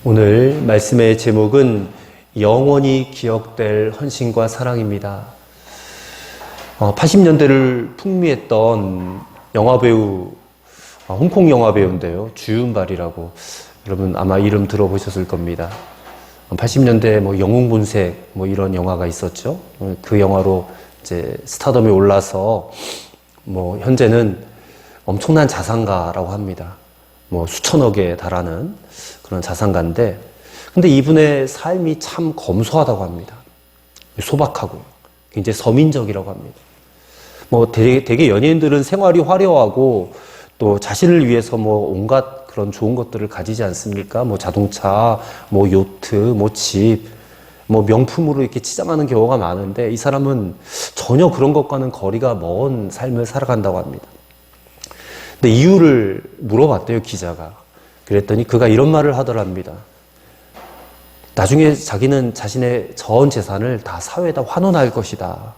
오늘 말씀의 제목은 영원히 기억될 헌신과 사랑입니다. 80년대를 풍미했던 영화배우, 홍콩 영화배우인데요. 주윤발이라고 여러분 아마 이름 들어보셨을 겁니다. 80년대 영웅본색 이런 영화가 있었죠. 그 영화로 이제 스타덤에 올라서 현재는 엄청난 자산가라고 합니다. 수천억에 달하는 그런 자산가인데, 근데 이분의 삶이 참 검소하다고 합니다. 소박하고 굉장히 서민적이라고 합니다. 되게 연예인들은 생활이 화려하고 또 자신을 위해서 온갖 그런 좋은 것들을 가지지 않습니까? 자동차, 요트, 집, 명품으로 이렇게 치장하는 경우가 많은데, 이 사람은 전혀 그런 것과는 거리가 먼 삶을 살아간다고 합니다. 근데 이유를 물어봤대요, 기자가. 그랬더니 그가 이런 말을 하더랍니다. 나중에 자기는 자신의 전 재산을 다 사회에다 환원할 것이다.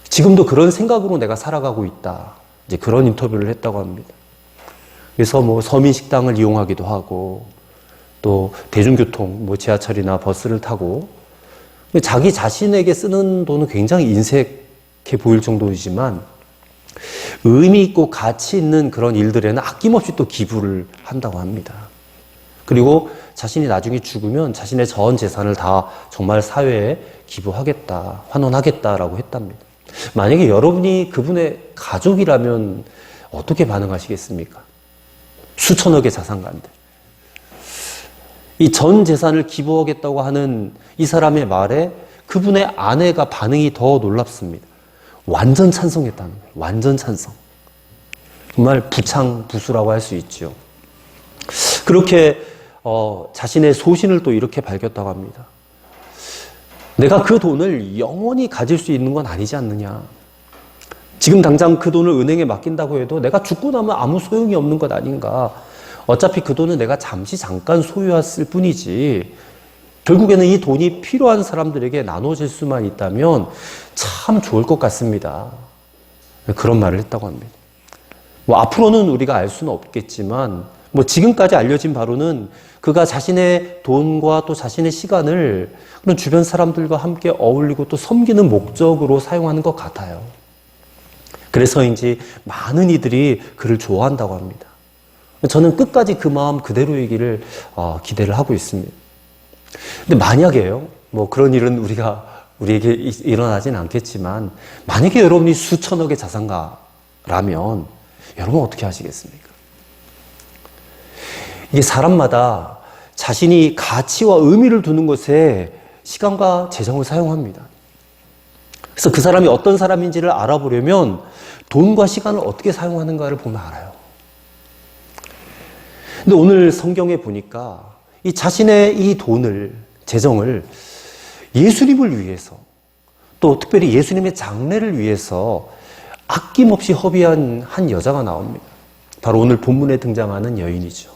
지금도 그런 생각으로 내가 살아가고 있다. 이제 그런 인터뷰를 했다고 합니다. 그래서 서민 식당을 이용하기도 하고, 또 대중교통, 지하철이나 버스를 타고, 자기 자신에게 쓰는 돈은 굉장히 인색해 보일 정도이지만, 의미 있고 가치 있는 그런 일들에는 아낌없이 또 기부를 한다고 합니다. 그리고 자신이 나중에 죽으면 자신의 전 재산을 다 정말 사회에 기부하겠다, 환원하겠다라고 했답니다. 만약에 여러분이 그분의 가족이라면 어떻게 반응하시겠습니까? 수천억의 자산가인데. 이 전 재산을 기부하겠다고 하는 이 사람의 말에 그분의 아내가 반응이 더 놀랍습니다. 완전 찬성했다는 거예요. 완전 찬성. 정말 부창부수라고 할 수 있죠. 그렇게 자신의 소신을 또 이렇게 밝혔다고 합니다. 내가 그 돈을 영원히 가질 수 있는 건 아니지 않느냐. 지금 당장 그 돈을 은행에 맡긴다고 해도 내가 죽고 나면 아무 소용이 없는 것 아닌가. 어차피 그 돈은 내가 잠깐 소유했을 뿐이지, 결국에는 이 돈이 필요한 사람들에게 나눠질 수만 있다면 참 좋을 것 같습니다. 그런 말을 했다고 합니다. 앞으로는 우리가 알 수는 없겠지만, 지금까지 알려진 바로는 그가 자신의 돈과 또 자신의 시간을 그런 주변 사람들과 함께 어울리고 또 섬기는 목적으로 사용하는 것 같아요. 그래서인지 많은 이들이 그를 좋아한다고 합니다. 저는 끝까지 그 마음 그대로이기를 기대를 하고 있습니다. 근데 만약에요, 그런 일은 우리에게 일어나진 않겠지만, 만약에 여러분이 수천억의 자산가라면 여러분 어떻게 하시겠습니까? 이게 사람마다 자신이 가치와 의미를 두는 것에 시간과 재정을 사용합니다. 그래서 그 사람이 어떤 사람인지를 알아보려면 돈과 시간을 어떻게 사용하는가를 보면 알아요. 근데 오늘 성경에 보니까 이 자신의 이 돈을, 재정을 예수님을 위해서, 또 특별히 예수님의 장래를 위해서 아낌없이 허비한 한 여자가 나옵니다. 바로 오늘 본문에 등장하는 여인이죠.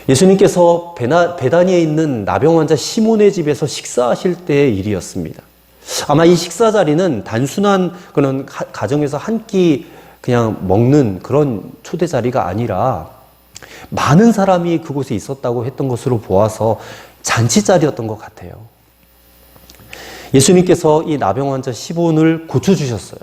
예수님께서 베다니에 있는 나병 환자 시몬의 집에서 식사하실 때의 일이었습니다. 아마 이 식사 자리는 단순한 그런 가정에서 한 끼 그냥 먹는 그런 초대 자리가 아니라 많은 사람이 그곳에 있었다고 했던 것으로 보아서 잔치 자리였던 것 같아요. 예수님께서 이 나병 환자 시몬을 고쳐주셨어요.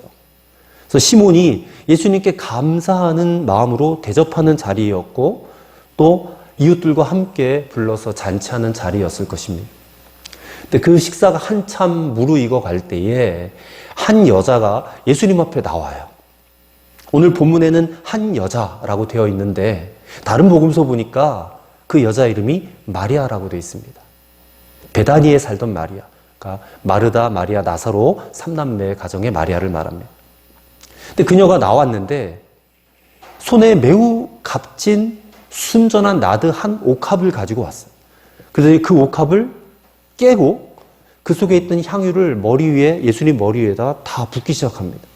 그래서 시몬이 예수님께 감사하는 마음으로 대접하는 자리였고, 또 이웃들과 함께 불러서 잔치하는 자리였을 것입니다. 근데 그 식사가 한참 무르익어 갈 때에 한 여자가 예수님 앞에 나와요. 오늘 본문에는 한 여자라고 되어 있는데, 다른 복음서 보니까 그 여자 이름이 마리아라고 되어 있습니다. 베다니에 살던 마리아. 그러니까 마르다, 마리아, 나사로 3남매의 가정의 마리아를 말합니다. 근데 그녀가 나왔는데 손에 매우 값진 순전한 나드 한 옥합을 가지고 왔어요. 그래서 그 옥합을 깨고 그 속에 있던 향유를 예수님 머리 위에다 다 붓기 시작합니다.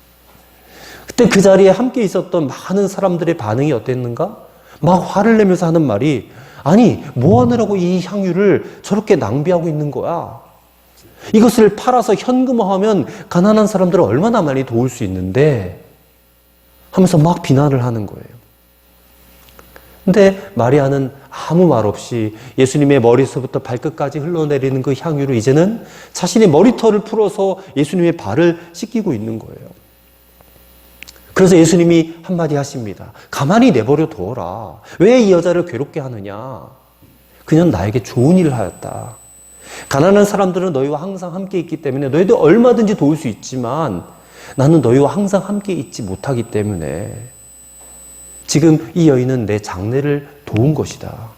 그때 그 자리에 함께 있었던 많은 사람들의 반응이 어땠는가? 막 화를 내면서 하는 말이, 아니, 뭐 하느라고 이 향유를 저렇게 낭비하고 있는 거야? 이것을 팔아서 현금화하면 가난한 사람들을 얼마나 많이 도울 수 있는데, 하면서 막 비난을 하는 거예요. 근데 마리아는 아무 말 없이 예수님의 머리서부터 발끝까지 흘러내리는 그 향유를 이제는 자신의 머리털을 풀어서 예수님의 발을 씻기고 있는 거예요. 그래서 예수님이 한마디 하십니다. 가만히 내버려 두어라. 왜 이 여자를 괴롭게 하느냐? 그냥 나에게 좋은 일을 하였다. 가난한 사람들은 너희와 항상 함께 있기 때문에 너희도 얼마든지 도울 수 있지만 나는 너희와 항상 함께 있지 못하기 때문에 지금 이 여인은 내 장례를 도운 것이다.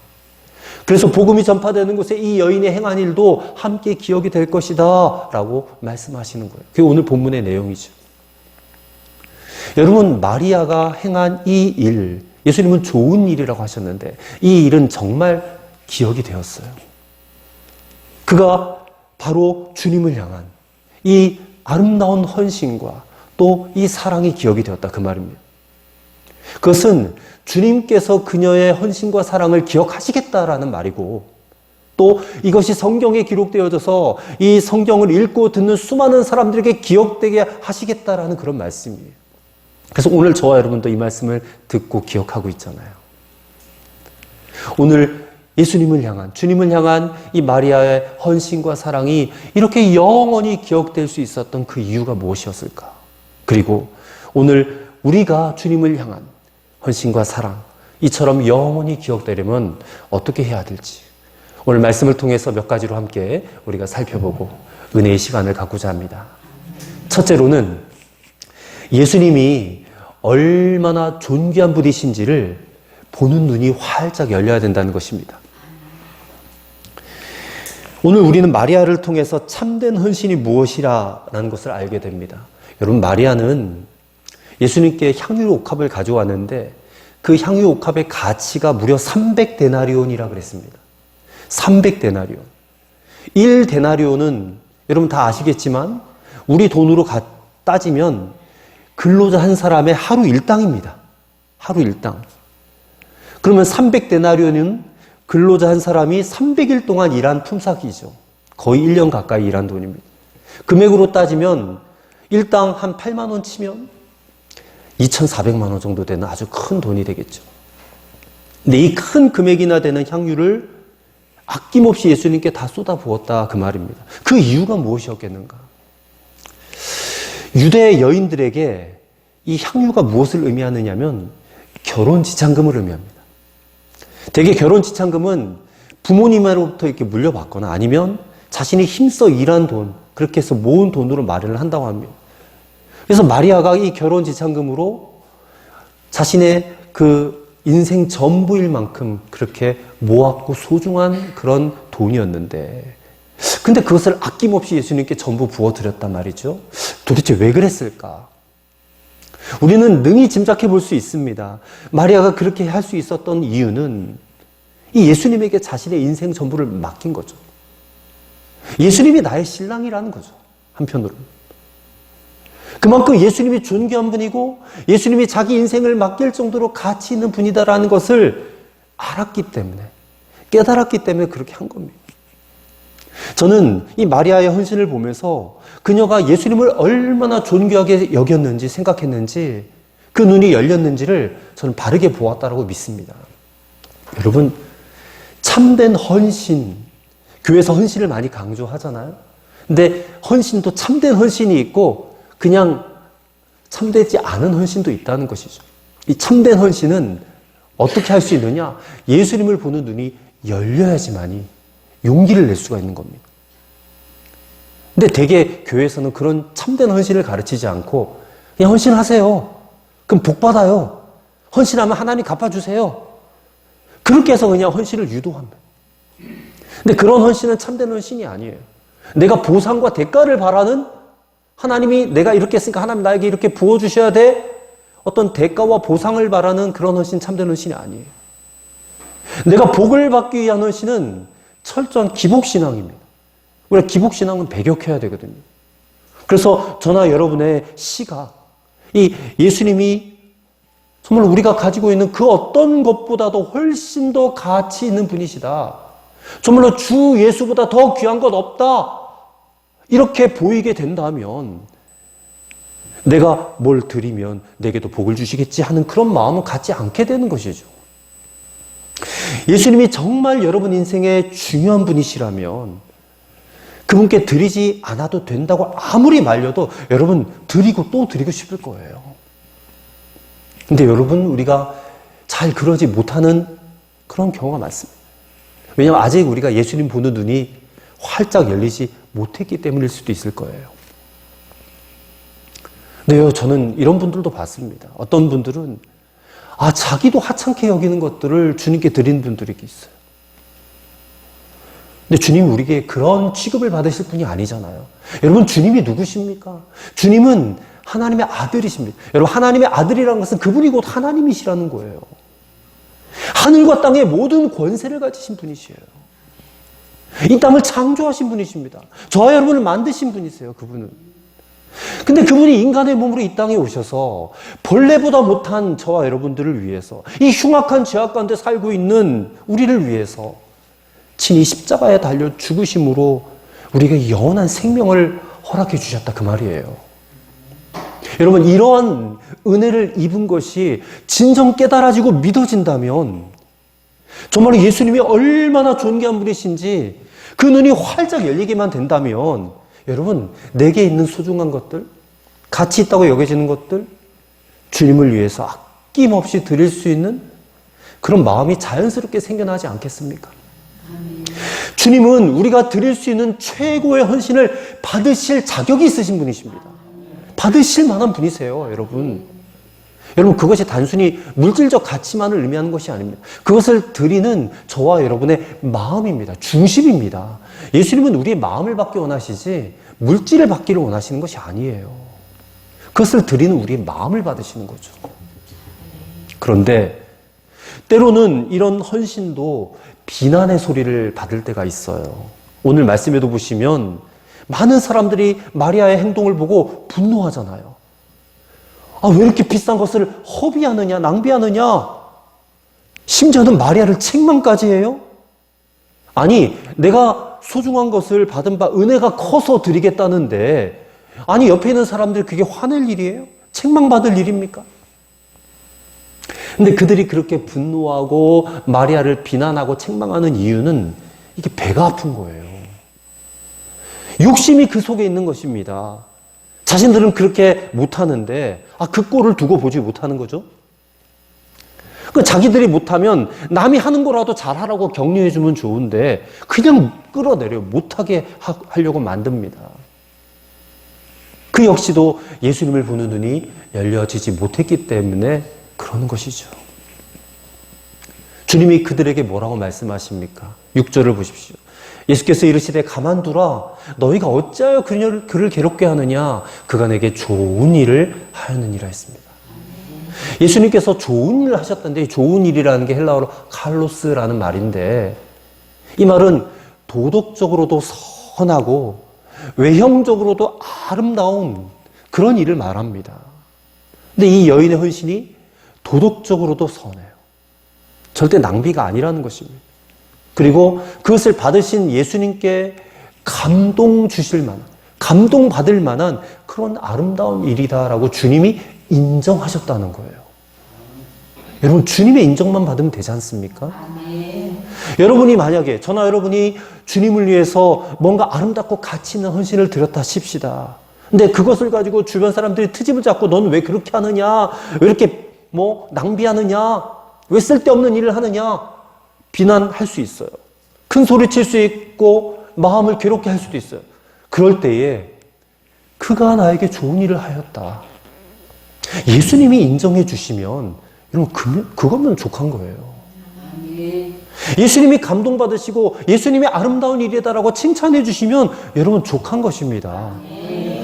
그래서 복음이 전파되는 곳에 이 여인의 행한 일도 함께 기억이 될 것이다 라고 말씀하시는 거예요. 그게 오늘 본문의 내용이죠. 여러분, 마리아가 행한 이 일, 예수님은 좋은 일이라고 하셨는데 이 일은 정말 기억이 되었어요. 그가 바로 주님을 향한 이 아름다운 헌신과 또 이 사랑이 기억이 되었다, 그 말입니다. 그것은 주님께서 그녀의 헌신과 사랑을 기억하시겠다라는 말이고, 또 이것이 성경에 기록되어져서 이 성경을 읽고 듣는 수많은 사람들에게 기억되게 하시겠다라는 그런 말씀이에요. 그래서 오늘 저와 여러분도 이 말씀을 듣고 기억하고 있잖아요. 오늘 예수님을 향한, 주님을 향한 이 마리아의 헌신과 사랑이 이렇게 영원히 기억될 수 있었던 그 이유가 무엇이었을까? 그리고 오늘 우리가 주님을 향한 헌신과 사랑, 이처럼 영원히 기억되려면 어떻게 해야 될지 오늘 말씀을 통해서 몇 가지로 함께 우리가 살펴보고 은혜의 시간을 갖고자 합니다. 첫째로는 예수님이 얼마나 존귀한 분이신지를 보는 눈이 활짝 열려야 된다는 것입니다. 오늘 우리는 마리아를 통해서 참된 헌신이 무엇이라는 것을 알게 됩니다. 여러분, 마리아는 예수님께 향유 옥합을 가져왔는데 그 향유 옥합의 가치가 무려 300데나리온이라 그랬습니다. 300데나리온. 1데나리온은 여러분 다 아시겠지만 우리 돈으로 따지면 근로자 한 사람의 하루 일당입니다. 하루 일당. 그러면 300데나리온은 근로자 한 사람이 300일 동안 일한 품삯이죠. 거의 1년 가까이 일한 돈입니다. 금액으로 따지면 일당 한 8만 원 치면 2,400만 원 정도 되는 아주 큰 돈이 되겠죠. 근데 이 큰 금액이나 되는 향유를 아낌없이 예수님께 다 쏟아부었다, 그 말입니다. 그 이유가 무엇이었겠는가? 유대 여인들에게 이 향유가 무엇을 의미하느냐면 결혼 지참금을 의미합니다. 대개 결혼 지참금은 부모님으로부터 이렇게 물려받거나 아니면 자신이 힘써 일한 돈, 그렇게 해서 모은 돈으로 마련을 한다고 합니다. 그래서 마리아가 이 결혼 지참금으로 자신의 그 인생 전부일 만큼 그렇게 모았고 소중한 그런 돈이었는데, 근데 그것을 아낌없이 예수님께 전부 부어드렸단 말이죠. 도대체 왜 그랬을까? 우리는 능히 짐작해 볼 수 있습니다. 마리아가 그렇게 할 수 있었던 이유는 이 예수님에게 자신의 인생 전부를 맡긴 거죠. 예수님이 나의 신랑이라는 거죠. 한편으로는. 그만큼 예수님이 존귀한 분이고 예수님이 자기 인생을 맡길 정도로 가치 있는 분이다라는 것을 알았기 때문에, 깨달았기 때문에 그렇게 한 겁니다. 저는 이 마리아의 헌신을 보면서 그녀가 예수님을 얼마나 존귀하게 여겼는지, 생각했는지, 그 눈이 열렸는지를 저는 바르게 보았다라고 믿습니다. 여러분, 참된 헌신, 교회에서 헌신을 많이 강조하잖아요. 근데 헌신도 참된 헌신이 있고 그냥 참되지 않은 헌신도 있다는 것이죠. 이 참된 헌신은 어떻게 할 수 있느냐? 예수님을 보는 눈이 열려야지만이 용기를 낼 수가 있는 겁니다. 근데 대개 교회에서는 그런 참된 헌신을 가르치지 않고 그냥 헌신하세요. 그럼 복 받아요. 헌신하면 하나님 갚아주세요. 그렇게 해서 그냥 헌신을 유도합니다. 근데 그런 헌신은 참된 헌신이 아니에요. 내가 보상과 대가를 바라는, 하나님이 내가 이렇게 했으니까 하나님 나에게 이렇게 부어주셔야 돼, 어떤 대가와 보상을 바라는 그런 헌신, 참된 헌신이 아니에요. 내가 복을 받기 위한 헌신은 철저한 기복신앙입니다. 우리가 기복신앙은 배격해야 되거든요. 그래서 저나 여러분의 시각, 이 예수님이 정말 우리가 가지고 있는 그 어떤 것보다도 훨씬 더 가치 있는 분이시다, 정말로 주 예수보다 더 귀한 것 없다, 이렇게 보이게 된다면 내가 뭘 드리면 내게도 복을 주시겠지 하는 그런 마음은 갖지 않게 되는 것이죠. 예수님이 정말 여러분 인생의 중요한 분이시라면 그분께 드리지 않아도 된다고 아무리 말려도 여러분 드리고 또 드리고 싶을 거예요. 근데 여러분 우리가 잘 그러지 못하는 그런 경우가 많습니다. 왜냐하면 아직 우리가 예수님 보는 눈이 활짝 열리지 못했기 때문일 수도 있을 거예요. 근데요, 저는 이런 분들도 봤습니다. 어떤 분들은 자기도 하찮게 여기는 것들을 주님께 드리는 분들이 있어요. 근데 주님이 우리에게 그런 취급을 받으실 분이 아니잖아요. 여러분, 주님이 누구십니까? 주님은 하나님의 아들이십니다. 여러분, 하나님의 아들이라는 것은 그분이 곧 하나님이시라는 거예요. 하늘과 땅의 모든 권세를 가지신 분이시에요. 이 땅을 창조하신 분이십니다. 저와 여러분을 만드신 분이세요, 그분은. 근데 그분이 인간의 몸으로 이 땅에 오셔서 벌레보다 못한 저와 여러분들을 위해서, 이 흉악한 죄악 가운데 살고 있는 우리를 위해서 친히 십자가에 달려 죽으심으로 우리에게 영원한 생명을 허락해 주셨다, 그 말이에요. 여러분, 이러한 은혜를 입은 것이 진정 깨달아지고 믿어진다면 정말로 예수님이 얼마나 존귀한 분이신지 그 눈이 활짝 열리게만 된다면 여러분, 내게 있는 소중한 것들, 가치 있다고 여겨지는 것들, 주님을 위해서 아낌없이 드릴 수 있는 그런 마음이 자연스럽게 생겨나지 않겠습니까? 주님은 우리가 드릴 수 있는 최고의 헌신을 받으실 자격이 있으신 분이십니다. 받으실 만한 분이세요, 여러분. 여러분, 그것이 단순히 물질적 가치만을 의미하는 것이 아닙니다. 그것을 드리는 저와 여러분의 마음입니다. 중심입니다. 예수님은 우리의 마음을 받기 원하시지 물질을 받기를 원하시는 것이 아니에요. 그것을 드리는 우리의 마음을 받으시는 거죠. 그런데 때로는 이런 헌신도 비난의 소리를 받을 때가 있어요. 오늘 말씀에도 보시면 많은 사람들이 마리아의 행동을 보고 분노하잖아요. 왜 이렇게 비싼 것을 허비하느냐, 낭비하느냐? 심지어는 마리아를 책망까지 해요? 아니, 내가 소중한 것을 받은 바 은혜가 커서 드리겠다는데, 아니, 옆에 있는 사람들 그게 화낼 일이에요? 책망받을 일입니까? 근데 그들이 그렇게 분노하고 마리아를 비난하고 책망하는 이유는 이게 배가 아픈 거예요. 욕심이 그 속에 있는 것입니다. 자신들은 그렇게 못하는데 그 꼴을 두고 보지 못하는 거죠. 자기들이 못하면 남이 하는 거라도 잘하라고 격려해주면 좋은데 그냥 끌어내려 못하게 하려고 만듭니다. 그 역시도 예수님을 보는 눈이 열려지지 못했기 때문에 그러는 것이죠. 주님이 그들에게 뭐라고 말씀하십니까? 6절을 보십시오. 예수께서 이르시되 가만두라, 너희가 어찌하여 그를 괴롭게 하느냐, 그가 내게 좋은 일을 하였느니라 했습니다. 예수님께서 좋은 일을 하셨던데, 좋은 일이라는 게 헬라어로 칼로스라는 말인데, 이 말은 도덕적으로도 선하고 외형적으로도 아름다운 그런 일을 말합니다. 근데 이 여인의 헌신이 도덕적으로도 선해요. 절대 낭비가 아니라는 것입니다. 그리고 그것을 받으신 예수님께 감동 주실 만한, 감동 받을 만한 그런 아름다운 일이다라고 주님이 인정하셨다는 거예요. 여러분, 주님의 인정만 받으면 되지 않습니까? 여러분이 만약에, 저나 여러분이 주님을 위해서 뭔가 아름답고 가치 있는 헌신을 드렸다 칩시다. 근데 그것을 가지고 주변 사람들이 트집을 잡고 넌 왜 그렇게 하느냐? 왜 이렇게 낭비하느냐? 왜 쓸데없는 일을 하느냐? 비난할 수 있어요. 큰 소리 칠 수 있고 마음을 괴롭게 할 수도 있어요. 그럴 때에 그가 나에게 좋은 일을 하였다. 예수님이 인정해 주시면 여러분 그거면 족한 거예요. 예수님이 감동받으시고 예수님이 아름다운 일이다라고 칭찬해 주시면 여러분 족한 것입니다.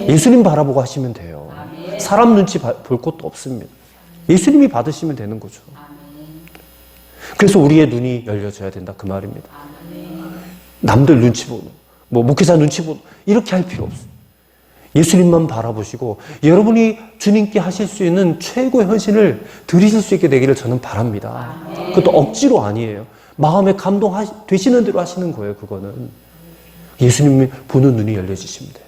예수님 바라보고 하시면 돼요. 사람 눈치 볼 것도 없습니다. 예수님이 받으시면 되는 거죠. 그래서 우리의 눈이 열려져야 된다, 그 말입니다. 남들 눈치 보고 목회자 눈치 보고 이렇게 할 필요 없어요. 예수님만 바라보시고 여러분이 주님께 하실 수 있는 최고의 헌신을 드리실 수 있게 되기를 저는 바랍니다. 그것도 억지로 아니에요. 마음에 감동되시는 대로 하시는 거예요. 그거는 예수님이 보는 눈이 열려지시면 돼요.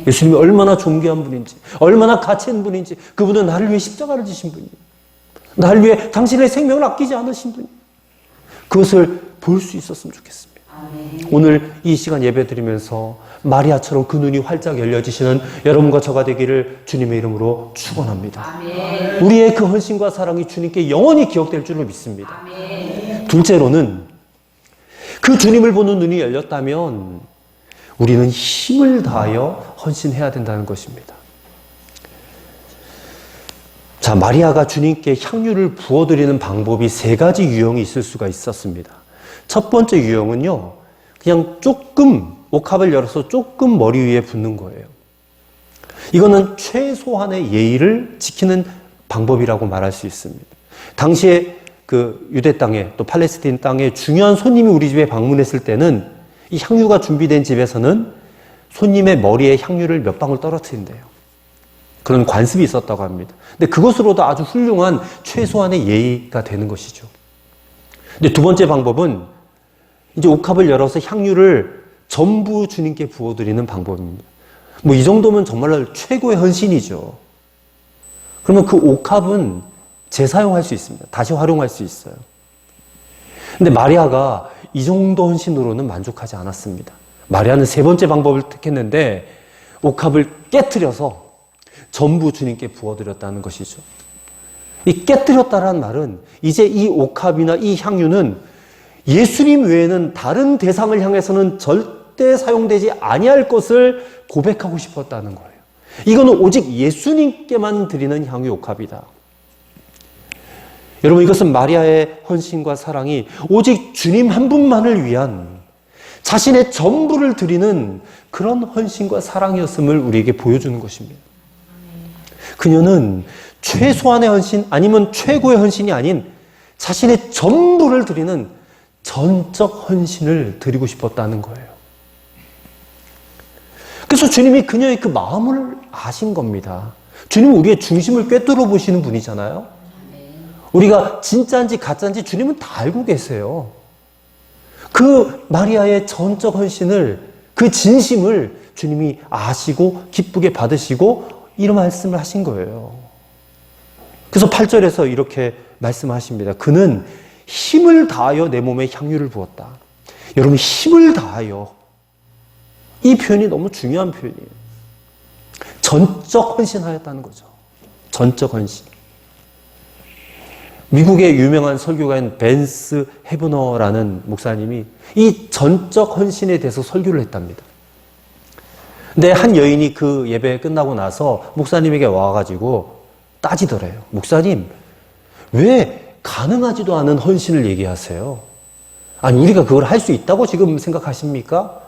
예수님이 얼마나 존귀한 분인지, 얼마나 가치 있는 분인지, 그분은 나를 위해 십자가를 지신 분이에요. 나를 위해 당신의 생명을 아끼지 않으신 분이에요. 그것을 볼 수 있었으면 좋겠습니다. 오늘 이 시간 예배 드리면서 마리아처럼 그 눈이 활짝 열려지시는 여러분과 저가 되기를 주님의 이름으로 축원합니다. 우리의 그 헌신과 사랑이 주님께 영원히 기억될 줄을 믿습니다. 둘째로는 그 주님을 보는 눈이 열렸다면 우리는 힘을 다하여 헌신해야 된다는 것입니다. 자, 마리아가 주님께 향유를 부어드리는 방법이 세 가지 유형이 있을 수가 있었습니다. 첫 번째 유형은요, 그냥 조금 옥합을 열어서 조금 머리 위에 붓는 거예요. 이거는 최소한의 예의를 지키는 방법이라고 말할 수 있습니다. 당시에 그 유대 땅에 또 팔레스틴 땅에 중요한 손님이 우리 집에 방문했을 때는 이 향유가 준비된 집에서는 손님의 머리에 향유를 몇 방울 떨어뜨린대요. 그런 관습이 있었다고 합니다. 근데 그것으로도 아주 훌륭한 최소한의 예의가 되는 것이죠. 근데 두 번째 방법은 이제 옥합을 열어서 향유를 전부 주님께 부어드리는 방법입니다. 뭐 이 정도면 정말로 최고의 헌신이죠. 그러면 그 옥합은 재사용할 수 있습니다. 다시 활용할 수 있어요. 근데 마리아가 이 정도 헌신으로는 만족하지 않았습니다. 마리아는 세 번째 방법을 택했는데 옥합을 깨트려서 전부 주님께 부어드렸다는 것이죠. 이 깨트렸다라는 말은 이제 이 옥합이나 이 향유는 예수님 외에는 다른 대상을 향해서는 절대 사용되지 아니할 것을 고백하고 싶었다는 거예요. 이거는 오직 예수님께만 드리는 향유 옥합이다. 여러분, 이것은 마리아의 헌신과 사랑이 오직 주님 한 분만을 위한 자신의 전부를 드리는 그런 헌신과 사랑이었음을 우리에게 보여주는 것입니다. 그녀는 최소한의 헌신 아니면 최고의 헌신이 아닌 자신의 전부를 드리는 전적 헌신을 드리고 싶었다는 거예요. 그래서 주님이 그녀의 그 마음을 아신 겁니다. 주님은 우리의 중심을 꿰뚫어 보시는 분이잖아요. 우리가 진짜인지 가짜인지 주님은 다 알고 계세요. 그 마리아의 전적 헌신을, 그 진심을 주님이 아시고 기쁘게 받으시고 이런 말씀을 하신 거예요. 그래서 8절에서 이렇게 말씀하십니다. 그는 힘을 다하여 내 몸에 향유를 부었다. 여러분, 힘을 다하여. 이 표현이 너무 중요한 표현이에요. 전적 헌신하였다는 거죠. 전적 헌신. 미국의 유명한 설교가인 벤스 헤브너라는 목사님이 이 전적 헌신에 대해서 설교를 했답니다. 근데 한 여인이 그 예배 끝나고 나서 목사님에게 와가지고 따지더래요. 목사님, 왜 가능하지도 않은 헌신을 얘기하세요? 아니, 우리가 그걸 할 수 있다고 지금 생각하십니까?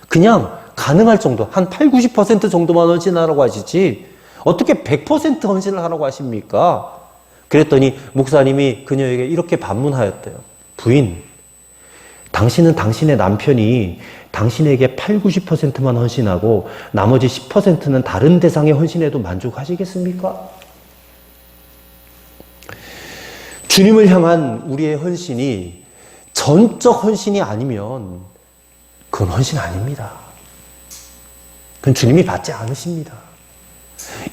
그냥 가능할 정도, 한 8, 90% 정도만 헌신하라고 하시지 어떻게 100% 헌신을 하라고 하십니까? 그랬더니 목사님이 그녀에게 이렇게 반문하였대요. 부인, 당신은 당신의 남편이 당신에게 8, 90%만 헌신하고 나머지 10%는 다른 대상에 헌신해도 만족하시겠습니까? 주님을 향한 우리의 헌신이 전적 헌신이 아니면 그건 헌신 아닙니다. 그건 주님이 받지 않으십니다.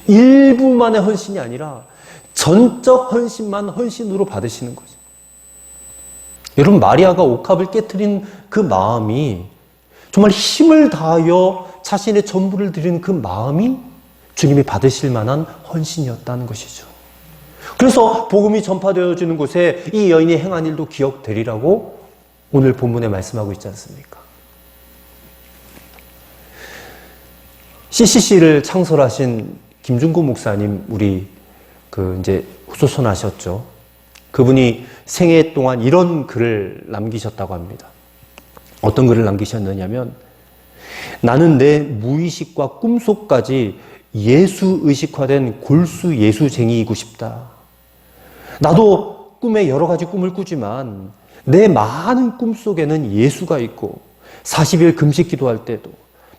일부만의 헌신이 아니라 전적 헌신만 헌신으로 받으시는 거죠. 여러분, 마리아가 옥합을 깨트린 그 마음이 정말 힘을 다하여 자신의 전부를 드리는 그 마음이 주님이 받으실 만한 헌신이었다는 것이죠. 그래서 복음이 전파되어지는 곳에 이 여인이 행한 일도 기억되리라고 오늘 본문에 말씀하고 있지 않습니까? CCC를 창설하신 김중구 목사님, 우리 이제 후소선하셨죠. 그분이 생애 동안 이런 글을 남기셨다고 합니다. 어떤 글을 남기셨느냐면, 나는 내 무의식과 꿈속까지 예수 의식화된 골수 예수쟁이이고 싶다. 나도 꿈에 여러 가지 꿈을 꾸지만 내 많은 꿈 속에는 예수가 있고 40일 금식 기도할 때도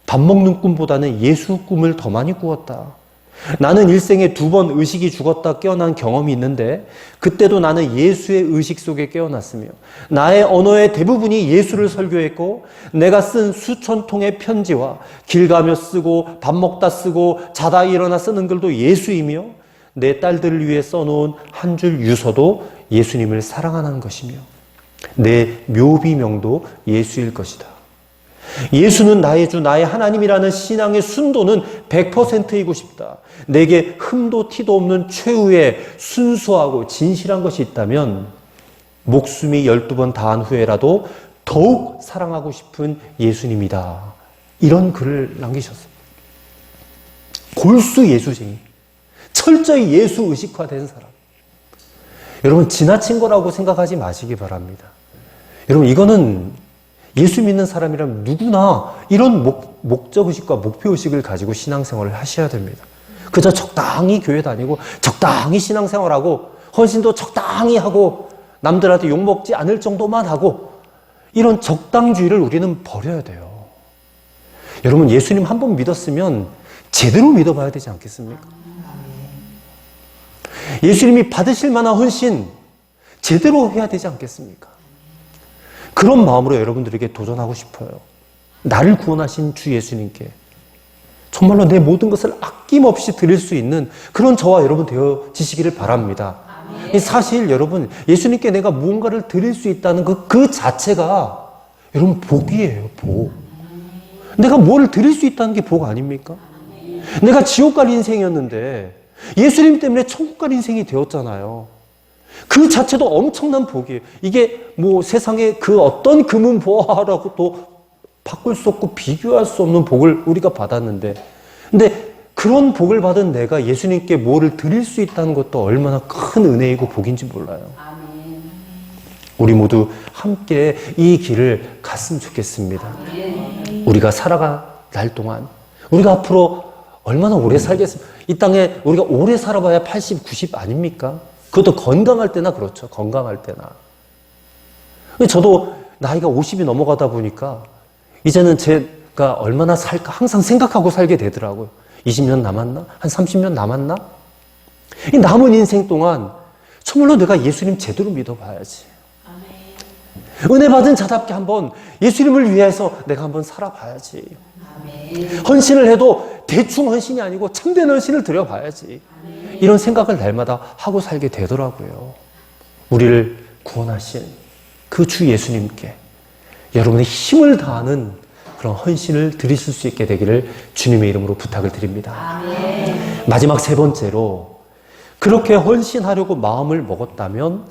밥 먹는 꿈보다는 예수 꿈을 더 많이 꾸었다. 나는 일생에 2번 의식이 죽었다 깨어난 경험이 있는데 그때도 나는 예수의 의식 속에 깨어났으며 나의 언어의 대부분이 예수를 설교했고 내가 쓴 수천 통의 편지와 길 가며 쓰고 밥 먹다 쓰고 자다 일어나 쓰는 글도 예수이며 내 딸들을 위해 써놓은 한 줄 유서도 예수님을 사랑하는 것이며 내 묘비명도 예수일 것이다. 예수는 나의 주, 나의 하나님이라는 신앙의 순도는 100%이고 싶다. 내게 흠도 티도 없는 최후의 순수하고 진실한 것이 있다면 목숨이 12번 다한 후에라도 더욱 사랑하고 싶은 예수님이다. 이런 글을 남기셨어요. 골수 예수쟁이, 철저히 예수 의식화된 사람. 여러분, 지나친 거라고 생각하지 마시기 바랍니다. 여러분, 이거는 예수 믿는 사람이라면 누구나 이런 목적의식과 목표의식을 가지고 신앙생활을 하셔야 됩니다. 그저 적당히 교회 다니고 적당히 신앙생활하고 헌신도 적당히 하고 남들한테 욕먹지 않을 정도만 하고 이런 적당주의를 우리는 버려야 돼요. 여러분, 예수님 한 번 믿었으면 제대로 믿어봐야 되지 않겠습니까? 예수님이 받으실 만한 헌신 제대로 해야 되지 않겠습니까? 그런 마음으로 여러분들에게 도전하고 싶어요. 나를 구원하신 주 예수님께 정말로 내 모든 것을 아낌없이 드릴 수 있는 그런 저와 여러분 되어지시기를 바랍니다. 사실 여러분, 예수님께 내가 무언가를 드릴 수 있다는 그 자체가 여러분 복이에요. 복. 내가 뭐를 드릴 수 있다는 게 복 아닙니까? 내가 지옥 갈 인생이었는데 예수님 때문에 천국 갈 인생이 되었잖아요. 그 자체도 엄청난 복이에요. 이게 뭐 세상에 그 어떤 금은보화라고도 바꿀 수 없고 비교할 수 없는 복을 우리가 받았는데, 근데 그런 복을 받은 내가 예수님께 뭐를 드릴 수 있다는 것도 얼마나 큰 은혜이고 복인지 몰라요. 우리 모두 함께 이 길을 갔으면 좋겠습니다. 우리가 살아갈 날 동안 우리가 앞으로 얼마나 오래 살겠습니까? 이 땅에 우리가 오래 살아봐야 80, 90 아닙니까? 그것도 건강할 때나 그렇죠. 건강할 때나. 저도 나이가 50이 넘어가다 보니까 이제는 제가 얼마나 살까 항상 생각하고 살게 되더라고요. 20년 남았나? 한 30년 남았나? 이 남은 인생 동안 정말로 내가 예수님 제대로 믿어봐야지. 은혜 받은 자답게 한번 예수님을 위해서 내가 한번 살아봐야지. 헌신을 해도 대충 헌신이 아니고 참된 헌신을 드려봐야지. 이런 생각을 날마다 하고 살게 되더라고요. 우리를 구원하신 그 주 예수님께 여러분의 힘을 다하는 그런 헌신을 드리실 수 있게 되기를 주님의 이름으로 부탁을 드립니다. 마지막 세 번째로, 그렇게 헌신하려고 마음을 먹었다면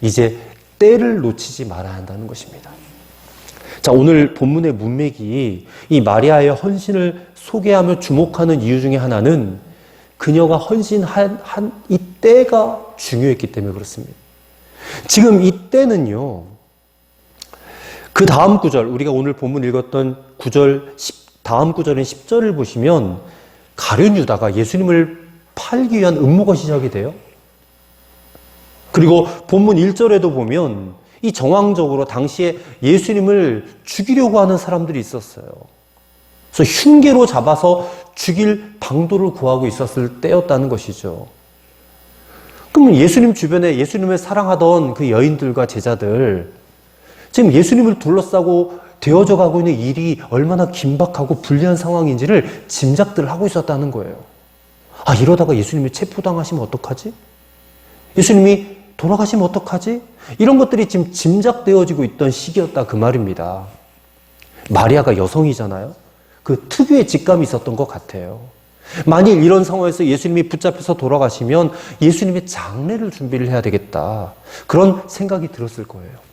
이제 때를 놓치지 말아야 한다는 것입니다. 자, 오늘 본문의 문맥이 이 마리아의 헌신을 소개하며 주목하는 이유 중에 하나는 그녀가 헌신한 이 때가 중요했기 때문에 그렇습니다. 지금 이 때는요, 그 다음 구절, 우리가 오늘 본문 읽었던 구절, 다음 구절인 10절을 보시면 가룟 유다가 예수님을 팔기 위한 음모가 시작이 돼요. 그리고 본문 1절에도 보면 이 정황적으로 당시에 예수님을 죽이려고 하는 사람들이 있었어요. 그래서 흉계로 잡아서 죽일 방도를 구하고 있었을 때였다는 것이죠. 그럼 예수님 주변에 예수님을 사랑하던 그 여인들과 제자들, 지금 예수님을 둘러싸고 되어져 가고 있는 일이 얼마나 긴박하고 불리한 상황인지를 짐작들 하고 있었다는 거예요. 아, 이러다가 예수님이 체포당하시면 어떡하지? 예수님이 돌아가시면 어떡하지? 이런 것들이 지금 짐작되어지고 있던 시기였다 그 말입니다. 마리아가 여성이잖아요. 그 특유의 직감이 있었던 것 같아요. 만일 이런 상황에서 예수님이 붙잡혀서 돌아가시면 예수님의 장례를 준비를 해야 되겠다. 그런 생각이 들었을 거예요.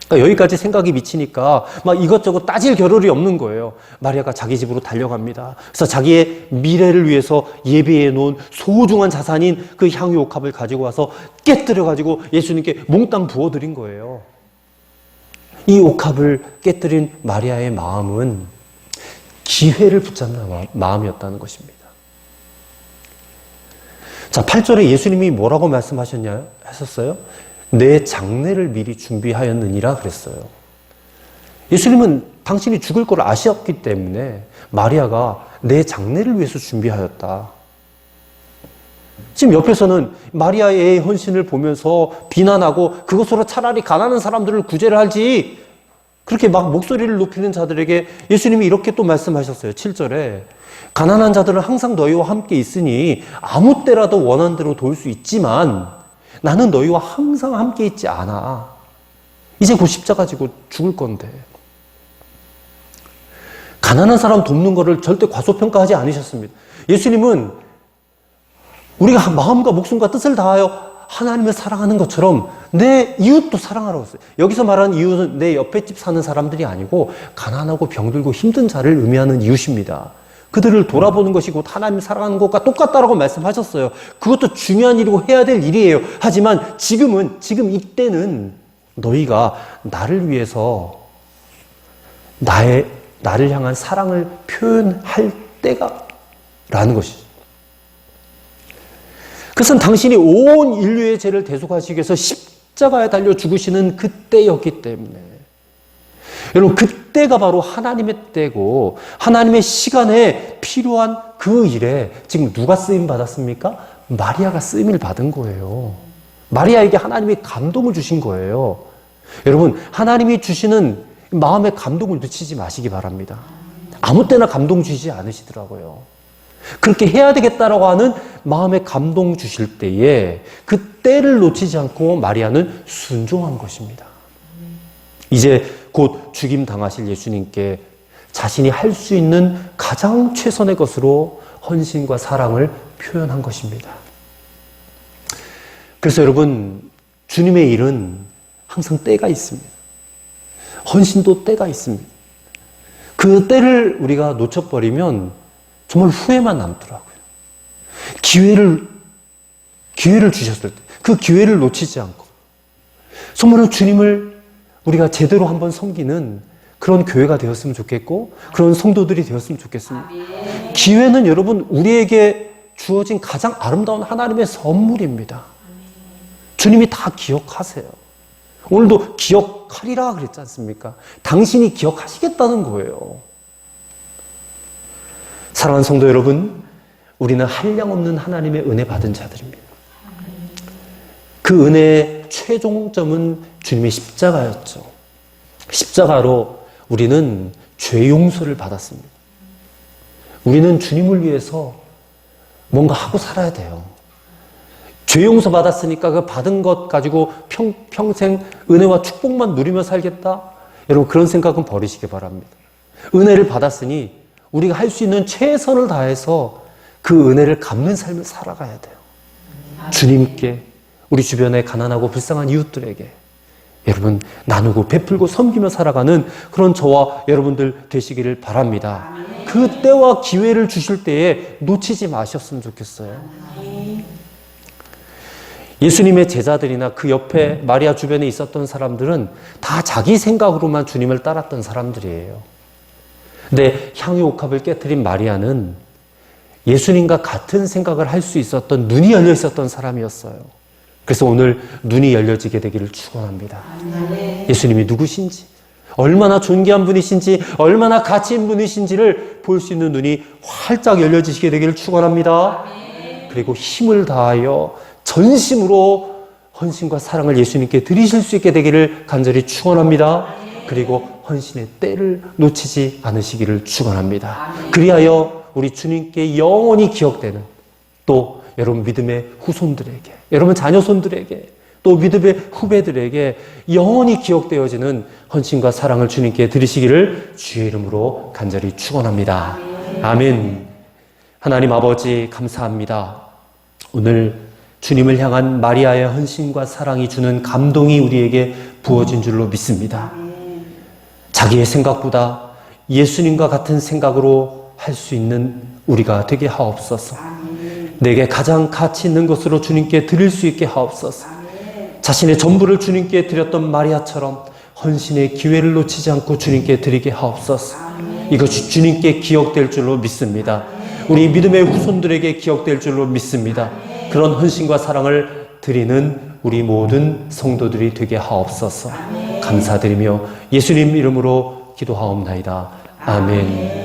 그러니까 여기까지 생각이 미치니까 막 이것저것 따질 겨를이 없는 거예요. 마리아가 자기 집으로 달려갑니다. 그래서 자기의 미래를 위해서 예비해 놓은 소중한 자산인 그 향유 옥합을 가지고 와서 깨뜨려 가지고 예수님께 몽땅 부어드린 거예요. 이 옥합을 깨뜨린 마리아의 마음은 기회를 붙잡는 마음이었다는 것입니다. 자, 8절에 예수님이 뭐라고 하셨어요? 내 장례를 미리 준비하였느니라 그랬어요. 예수님은 당신이 죽을 걸 아셨기 때문에 마리아가 내 장례를 위해서 준비하였다. 지금 옆에서는 마리아의 헌신을 보면서 비난하고 그것으로 차라리 가난한 사람들을 구제를 하지, 그렇게 막 목소리를 높이는 자들에게 예수님이 이렇게 또 말씀하셨어요. 7절에 가난한 자들은 항상 너희와 함께 있으니 아무 때라도 원하는 대로 도울 수 있지만 나는 너희와 항상 함께 있지 않아. 이제 곧 십자가 지고 죽을 건데. 가난한 사람 돕는 것을 절대 과소평가하지 않으셨습니다. 예수님은 우리가 마음과 목숨과 뜻을 다하여 하나님을 사랑하는 것처럼 내 이웃도 사랑하라고 했어요. 여기서 말하는 이웃은 내 옆에 집 사는 사람들이 아니고 가난하고 병들고 힘든 자를 의미하는 이웃입니다. 그들을 돌아보는 것이 곧 하나님을 사랑하는 것과 똑같다라고 말씀하셨어요. 그것도 중요한 일이고 해야 될 일이에요. 하지만 지금 이때는 너희가 나를 위해서 나를 향한 사랑을 표현할 때가 라는 것이죠. 그것은 당신이 온 인류의 죄를 대속하시기 위해서 십자가에 달려 죽으시는 그때였기 때문에, 여러분, 그때가 바로 하나님의 때고 하나님의 시간에 필요한 그 일에 지금 누가 쓰임 받았습니까? 마리아가 쓰임을 받은 거예요. 마리아에게 하나님이 감동을 주신 거예요. 여러분, 하나님이 주시는 마음의 감동을 놓치지 마시기 바랍니다. 아무 때나 감동 주시지 않으시더라고요. 그렇게 해야 되겠다라고 하는 마음의 감동 주실 때에 그 때를 놓치지 않고 마리아는 순종한 것입니다. 이제 곧 죽임 당하실 예수님께 자신이 할 수 있는 가장 최선의 것으로 헌신과 사랑을 표현한 것입니다. 그래서 여러분, 주님의 일은 항상 때가 있습니다. 헌신도 때가 있습니다. 그 때를 우리가 놓쳐버리면 정말 후회만 남더라고요. 기회를 주셨을 때 그 기회를 놓치지 않고 정말로 주님을 우리가 제대로 한번 섬기는 그런 교회가 되었으면 좋겠고 그런 성도들이 되었으면 좋겠습니다. 기회는 여러분 우리에게 주어진 가장 아름다운 하나님의 선물입니다. 주님이 다 기억하세요. 오늘도 기억하리라 그랬지 않습니까? 당신이 기억하시겠다는 거예요. 사랑하는 성도 여러분, 우리는 한량없는 하나님의 은혜 받은 자들입니다. 그 은혜의 최종점은 주님의 십자가였죠. 십자가로 우리는 죄 용서를 받았습니다. 우리는 주님을 위해서 뭔가 하고 살아야 돼요. 죄 용서 받았으니까 그 받은 것 가지고 평생 은혜와 축복만 누리며 살겠다? 여러분, 그런 생각은 버리시기 바랍니다. 은혜를 받았으니 우리가 할 수 있는 최선을 다해서 그 은혜를 갚는 삶을 살아가야 돼요. 주님께, 우리 주변에 가난하고 불쌍한 이웃들에게 여러분 나누고 베풀고 섬기며 살아가는 그런 저와 여러분들 되시기를 바랍니다. 그 때와 기회를 주실 때에 놓치지 마셨으면 좋겠어요. 예수님의 제자들이나 그 옆에 마리아 주변에 있었던 사람들은 다 자기 생각으로만 주님을 따랐던 사람들이에요. 근데 향유 옥합을 깨트린 마리아는 예수님과 같은 생각을 할 수 있었던, 눈이 열려 있었던 사람이었어요. 그래서 오늘 눈이 열려지게 되기를 축원합니다. 예수님이 누구신지, 얼마나 존귀한 분이신지, 얼마나 가치 있는 분이신지를 볼 수 있는 눈이 활짝 열려지게 되기를 축원합니다. 그리고 힘을 다하여 전심으로 헌신과 사랑을 예수님께 드리실 수 있게 되기를 간절히 축원합니다. 그리고 헌신의 때를 놓치지 않으시기를 축원합니다. 그리하여 우리 주님께 영원히 기억되는, 또 여러분 믿음의 후손들에게, 여러분 자녀손들에게, 또 믿음의 후배들에게 영원히 기억되어지는 헌신과 사랑을 주님께 드리시기를 주의 이름으로 간절히 축원합니다. 아멘. 하나님 아버지 감사합니다. 오늘 주님을 향한 마리아의 헌신과 사랑이 주는 감동이 우리에게 부어진 줄로 믿습니다. 자기의 생각보다 예수님과 같은 생각으로 할 수 있는 우리가 되게 하옵소서. 내게 가장 가치 있는 것으로 주님께 드릴 수 있게 하옵소서. 자신의 전부를 주님께 드렸던 마리아처럼 헌신의 기회를 놓치지 않고 주님께 드리게 하옵소서. 이것이 주님께 기억될 줄로 믿습니다. 우리 믿음의 후손들에게 기억될 줄로 믿습니다. 그런 헌신과 사랑을 드리는 우리 모든 성도들이 되게 하옵소서. 감사드리며 예수님 이름으로 기도하옵나이다. 아멘.